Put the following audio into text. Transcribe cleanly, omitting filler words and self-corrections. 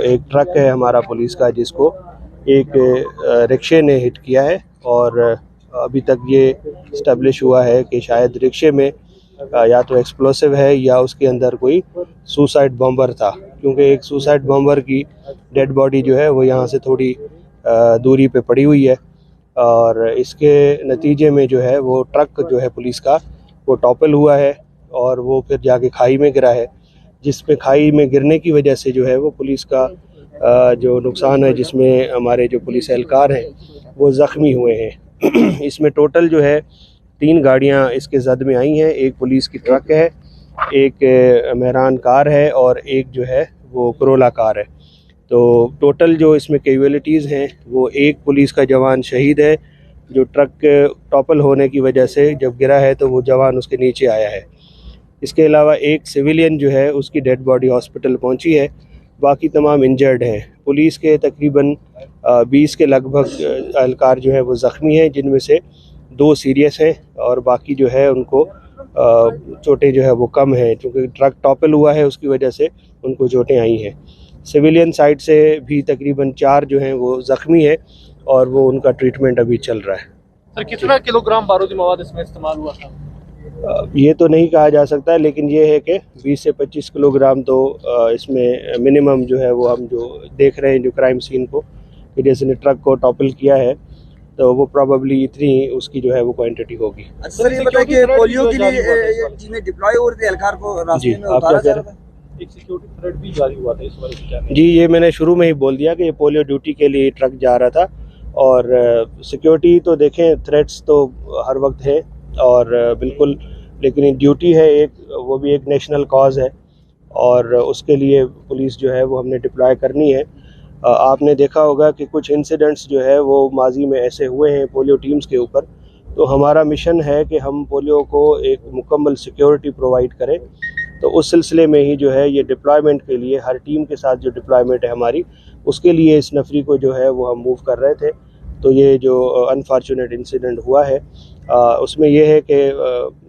एक ट्रक है हमारा पुलिस का जिसको एक रिक्शे ने हिट किया है और अभी तक ये इस्टेब्लिश हुआ है कि शायद रिक्शे में या तो एक्सप्लोसिव है या उसके अंदर कोई सुसाइड बॉम्बर था, क्योंकि एक सुसाइड बॉम्बर की डेड बॉडी जो है वो यहाँ से थोड़ी दूरी पे पड़ी हुई है और इसके नतीजे में जो है वो ट्रक जो है पुलिस का वो टॉपल हुआ है और वो फिर जाके खाई में गिरा है, जिसमें खाई में गिरने की वजह से जो है वो पुलिस का जो नुकसान है, जिसमें हमारे जो पुलिस एहलकार हैं वो ज़ख्मी हुए हैं। इसमें टोटल जो है 3 गाड़ियां इसके जद में आई हैं, एक पुलिस की ट्रक है, एक मेहरान कार है और एक जो है वो करोला कार है। तो टोटल जो इसमें कैजुअलिटीज़ हैं वो एक पुलिस का जवान शहीद है जो ट्रक टॉपल होने की वजह से जब गिरा है तो वो जवान उसके नीचे आया है। इसके अलावा एक सिविलियन जो है उसकी डेड बॉडी हॉस्पिटल पहुंची है, बाकी तमाम इंजर्ड हैं। पुलिस के तकरीबन 20 के लगभग एहलकार जो है वो ज़ख्मी हैं, जिनमें से 2 सीरियस हैं और बाकी जो है उनको चोटें जो है वो कम हैं, क्योंकि ट्रक टॉपल हुआ है उसकी वजह से उनको चोटें आई हैं। सिविलियन साइड से भी तकरीबन 4 जो हैं वो ज़ख्मी है और वो उनका ट्रीटमेंट अभी चल रहा है। सर, कितना किलोग्राम बारूदी मवाद इसमें इस्तेमाल हुआ था? ये तो नहीं कहा जा सकता है, लेकिन ये है कि 20 से 25 किलोग्राम तो इसमें मिनिमम जो है वो हम जो देख रहे हैं जो क्राइम सीन को, कि जैसे ने ट्रक को टॉपल किया है तो वो प्रोबेबली इतनी उसकी जो है वो क्वांटिटी होगी। सर, ये बताइए कि पोलियो के लिए जिन्हें डिप्लॉय हो रहे थे एहलकार को रास्ते में उतारा जा रहा था, एक सिक्योरिटी थ्रेट भी जारी हुआ था इस बारे में क्या? जी, ये मैंने शुरू में ही बोल दिया कि ये पोलियो ड्यूटी के लिए ट्रक जा रहा था और सिक्योरिटी तो देखें, थ्रेट्स तो हर वक्त है और बिल्कुल, लेकिन ड्यूटी है एक, वो भी एक नेशनल कॉज है और उसके लिए पुलिस जो है वो हमने डिप्लॉय करनी है। आपने देखा होगा कि कुछ इंसिडेंट्स जो है वो माजी में ऐसे हुए हैं पोलियो टीम्स के ऊपर, तो हमारा मिशन है कि हम पोलियो को एक मुकम्मल सिक्योरिटी प्रोवाइड करें। तो उस सिलसिले में ही जो है ये डिप्लॉयमेंट के लिए हर टीम के साथ जो डिप्लॉयमेंट है हमारी, उसके लिए इस नफरी को जो है वो हम मूव कर रहे थे। तो ये जो अनफॉर्चुनेट इंसिडेंट हुआ है उसमें यह है कि